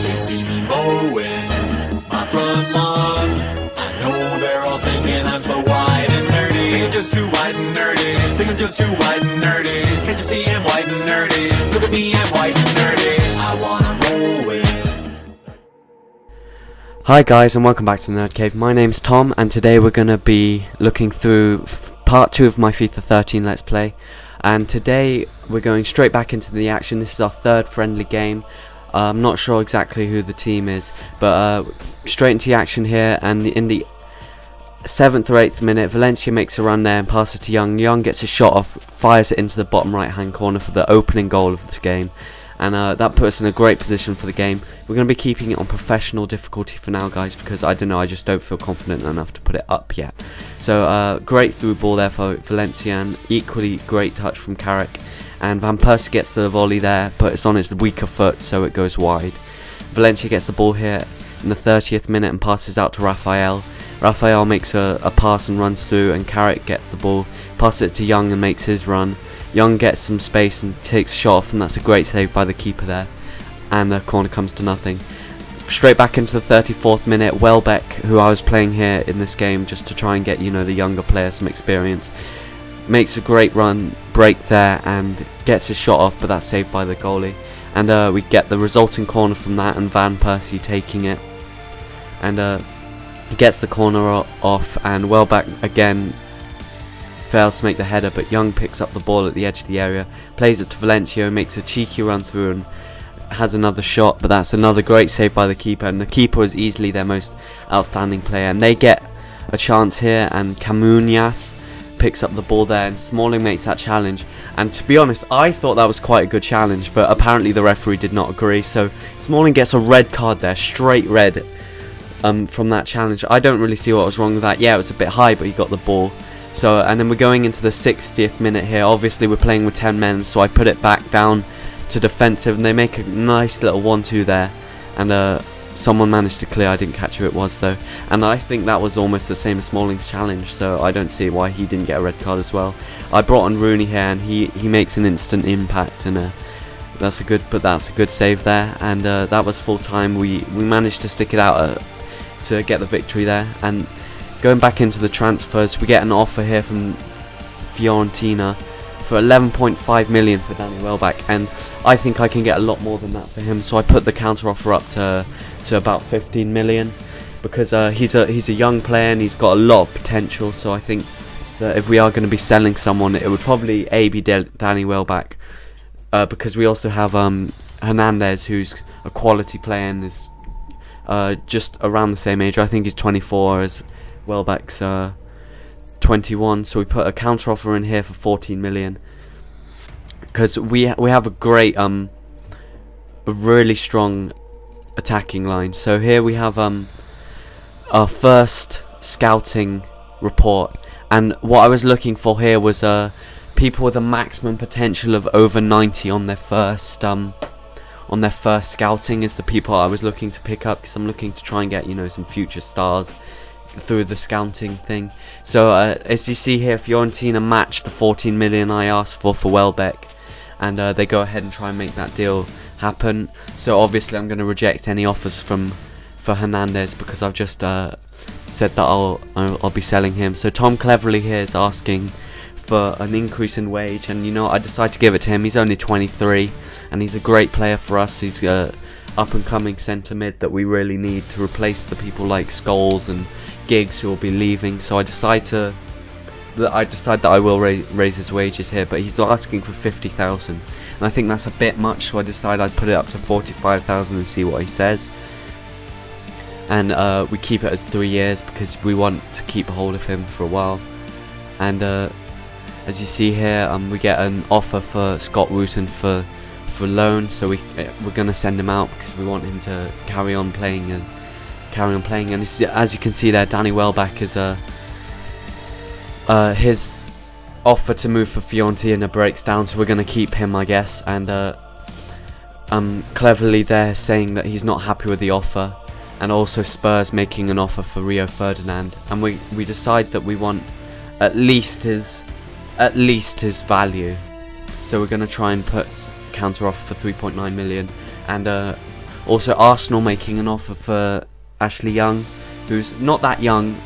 They see me mowing my front lawn. I know they're all thinking I'm so white and nerdy. Think I'm just too white and nerdy. Think I'm just too white and nerdy. Can't you see I'm white and nerdy? Look at me, I'm white and nerdy. I wanna roll with. Hi guys, and welcome back to the Nerd Cave. My name's Tom, and today we're going to be looking through part 2 of my FIFA 13 Let's Play. And today we're going straight back into the action. This is our third friendly game. I'm not sure exactly who the team is, but straight into the action here. And in the 7th or 8th minute, Valencia makes a run there and passes to Young. Young gets a shot off, fires it into the bottom right hand corner for the opening goal of the game. And that puts us in a great position for the game. We're going to be keeping it on professional difficulty for now, guys, because I don't know, I just don't feel confident enough to put it up yet. So great through ball there for Valencia, and equally great touch from Carrick. And Van Persie gets the volley there, but it's on its weaker foot, so it goes wide. Valencia gets the ball here in the 30th minute and passes out to Rafael. Rafael makes a pass and runs through, and Carrick gets the ball, passes it to Young and makes his run. Young gets some space and takes a shot off, and that's a great save by the keeper there. And the corner comes to nothing. Straight back into the 34th minute, Welbeck, who I was playing here in this game just to try and get, you know, the younger players some experience, makes a great run, break there, and gets his shot off, but that's saved by the goalie. And we get the resulting corner from that, and Van Persie taking it. And he gets the corner off, and Welbeck again fails to make the header, but Young picks up the ball at the edge of the area, plays it to Valencia, makes a cheeky run through and has another shot, but that's another great save by the keeper, and the keeper is easily their most outstanding player. And they get a chance here, and Camuñas picks up the ball there, and Smalling makes that challenge. And to be honest, I thought that was quite a good challenge, but apparently the referee did not agree, so Smalling gets a red card there, straight red, from that challenge. I don't really see what was wrong with that. Yeah, it was a bit high, but he got the ball. So, and then we're going into the 60th minute here. Obviously we're playing with 10 men, so I put it back down to defensive, and they make a nice little 1-2 there, and someone managed to clear. I didn't catch who it was though, and I think that was almost the same as Smalling's challenge, so I don't see why he didn't get a red card as well. I brought on Rooney here, and he makes an instant impact, and that's a good save there. And that was full time. We managed to stick it out to get the victory there. And going back into the transfers, we get an offer here from Fiorentina for 11.5 million for Danny Welbeck, and I think I can get a lot more than that for him, so I put the counter offer up to about 15 million, because he's a young player and he's got a lot of potential. So I think that if we are going to be selling someone, it would probably be Danny Welbeck, because we also have Hernandez, who's a quality player and is just around the same age. I think he's 24 as Welbeck's 21, so we put a counter offer in here for 14 million, because we have a great a really strong attacking line. So here we have our first scouting report, and what I was looking for here was people with a maximum potential of over 90 on their first scouting is the people I was looking to pick up, because I'm looking to try and get, you know, some future stars through the scouting thing. So as you see here, Fiorentina matched the 14 million I asked for Welbeck, and they go ahead and try and make that deal happen. So obviously I'm going to reject any offers for Hernandez, because I've just said that I'll be selling him. So Tom cleverly here is asking for an increase in wage, and you know, I decided to give it to him. He's only 23 and he's a great player for us. He's up and coming centre mid that we really need to replace the people like Scholes and Giggs who will be leaving. So I decide that I will raise his wages here, but he's asking for 50,000, and I think that's a bit much, so I decide I'd put it up to 45,000 and see what he says. And we keep it as 3 years because we want to keep a hold of him for a while. And as you see here, we get an offer for Scott Wooten for loan, so we're going to send him out because we want him to carry on playing. And as you can see there, Danny Welbeck is his offer to move for Fiorentina breaks down, so we're going to keep him, I guess. And cleverly they're saying that he's not happy with the offer, and also Spurs making an offer for Rio Ferdinand, and we decide that we want at least his value, so we're going to try and put counter offer for 3.9 million. And Also Arsenal making an offer for Ashley Young, who's not that young,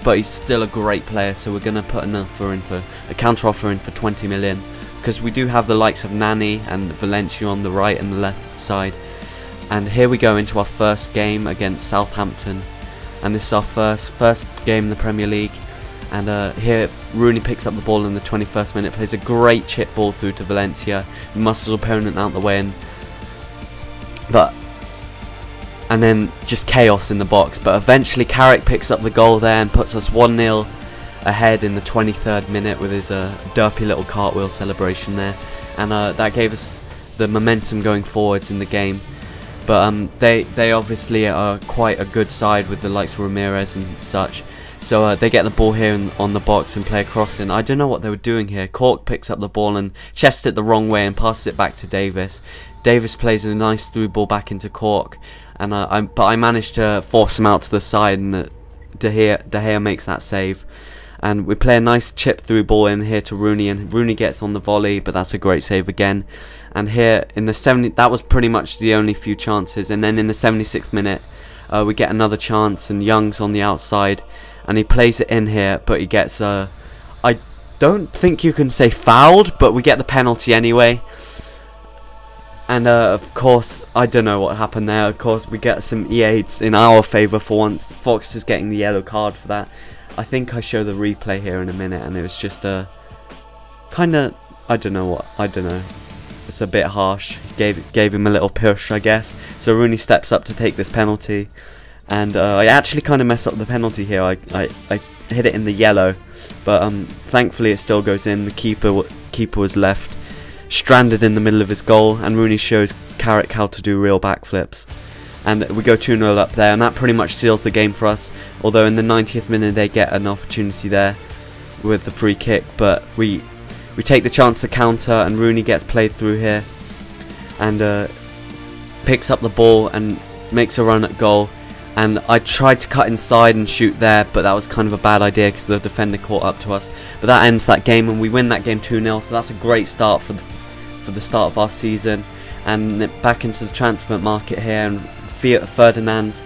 but he's still a great player, so we're going to put an offer in for a counter offer in for 20 million, because we do have the likes of Nani and Valencia on the right and the left side. And here we go into our first game against Southampton, and this is our first game in the Premier League. And here Rooney picks up the ball in the 21st minute, plays a great chip ball through to Valencia, muscles opponent out the way, and then just chaos in the box. But eventually Carrick picks up the goal there and puts us 1-0 ahead in the 23rd minute with his derpy little cartwheel celebration there, and that gave us the momentum going forwards in the game. But they obviously are quite a good side with the likes of Ramirez and such, so they get the ball here on the box and play a cross in. I don't know what they were doing here. Cork picks up the ball and chests it the wrong way and passes it back to Davis. Davis plays a nice through ball back into Cork, and but I managed to force him out to the side, and De Gea makes that save. And we play a nice chip through ball in here to Rooney, and Rooney gets on the volley, but that's a great save again. And here in the that was pretty much the only few chances. And then in the 76th minute, we get another chance, and Young's on the outside, and he plays it in here, but he gets I don't think you can say fouled, but we get the penalty anyway. And of course, I don't know what happened there. Of course, we get some E8s in our favour for once. Fox is getting the yellow card for that. I think I show the replay here in a minute, and it was just a kind of, I don't know. It's a bit harsh. Gave him a little push, I guess. So Rooney steps up to take this penalty, and I actually kind of messed up the penalty here. I hit it in the yellow, but thankfully it still goes in. The keeper was left stranded in the middle of his goal, and Rooney shows Carrick how to do real backflips, and we go 2-0 up there, and that pretty much seals the game for us. Although in the 90th minute they get an opportunity there with the free kick, but we take the chance to counter, and Rooney gets played through here and picks up the ball and makes a run at goal. And I tried to cut inside and shoot there, but that was kind of a bad idea because the defender caught up to us. But that ends that game, and we win that game 2-0, so that's a great start for the start of our season. And back into the transfer market here, and Ferdinand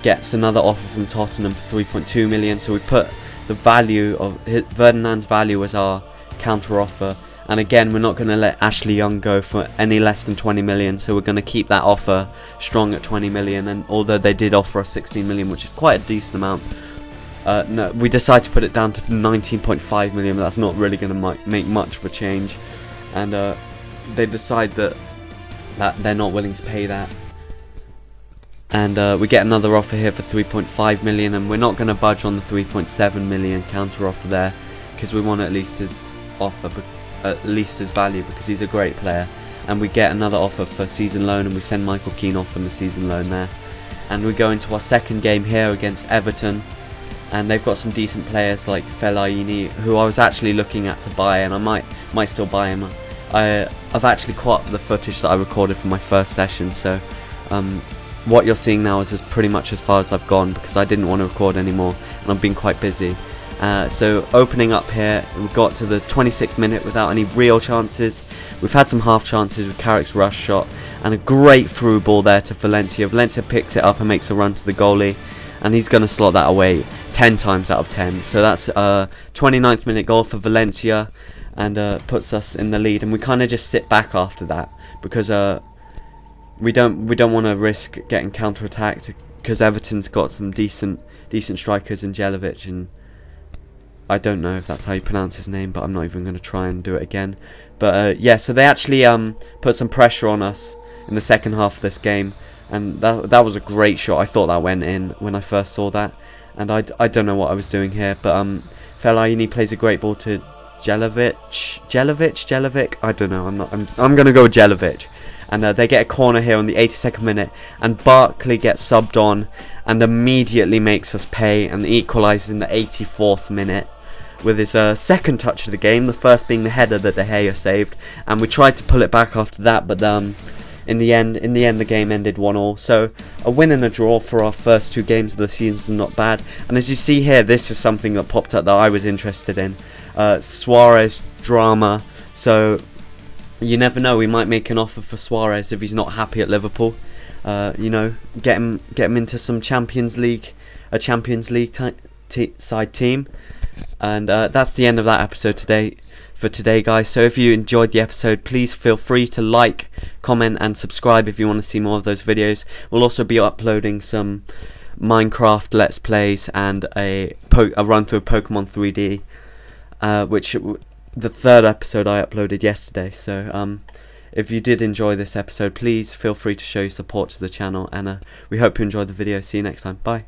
gets another offer from Tottenham for 3.2 million, so we put the value of Ferdinand's value as our counter offer. And again, we're not going to let Ashley Young go for any less than 20 million, so we're going to keep that offer strong at 20 million. And although they did offer us 16 million, which is quite a decent amount, no, we decided to put it down to 19.5 million, but that's not really going to make much of a change. And they decide that they're not willing to pay that. And we get another offer here for 3.5 million, and we're not going to budge on the 3.7 million counter offer there, because we want at least his offer, at least his value, because he's a great player. And we get another offer for season loan, and we send Michael Keane off on the season loan there. And we go into our second game here against Everton, and they've got some decent players like Fellaini, who I was actually looking at to buy, and I might still buy him. I've actually caught up the footage that I recorded from my first session, so what you're seeing now is pretty much as far as I've gone, because I didn't want to record anymore, and I've been quite busy. So opening up here, we got to the 26th minute without any real chances. We've had some half chances with Carrick's rush shot, and a great through ball there to Valencia. Valencia picks it up and makes a run to the goalie, and he's going to slot that away 10 times out of 10. So that's a 29th minute goal for Valencia, and puts us in the lead. And we kind of just sit back after that, because we don't want to risk getting counter-attacked, because Everton's got some decent strikers in Jelic, and I don't know if that's how you pronounce his name, but I'm not even going to try and do it again. But yeah, so they actually put some pressure on us in the second half of this game, and that was a great shot. I thought that went in when I first saw that, and I don't know what I was doing here, but Fellaini plays a great ball to Jelic. I don't know. I'm going to go with Jelic. And they get a corner here on the 82nd minute, and Barkley gets subbed on and immediately makes us pay and equalises in the 84th minute with his second touch of the game, the first being the header that De Gea saved. And we tried to pull it back after that, but in the end the game ended 1-1. So a win and a draw for our first two games of the season is not bad. And as you see here, this is something that popped up that I was interested in. Suarez drama. So you never know, we might make an offer for Suarez if he's not happy at Liverpool. you know, get him into some Champions League side team. And that's the end of that episode for today, guys. So if you enjoyed the episode, please feel free to like, comment and subscribe if you want to see more of those videos. We'll also be uploading some Minecraft Let's Plays and a run through of Pokemon 3D, which the third episode I uploaded yesterday. So if you did enjoy this episode, please feel free to show your support to the channel, and we hope you enjoyed the video. See you next time. Bye.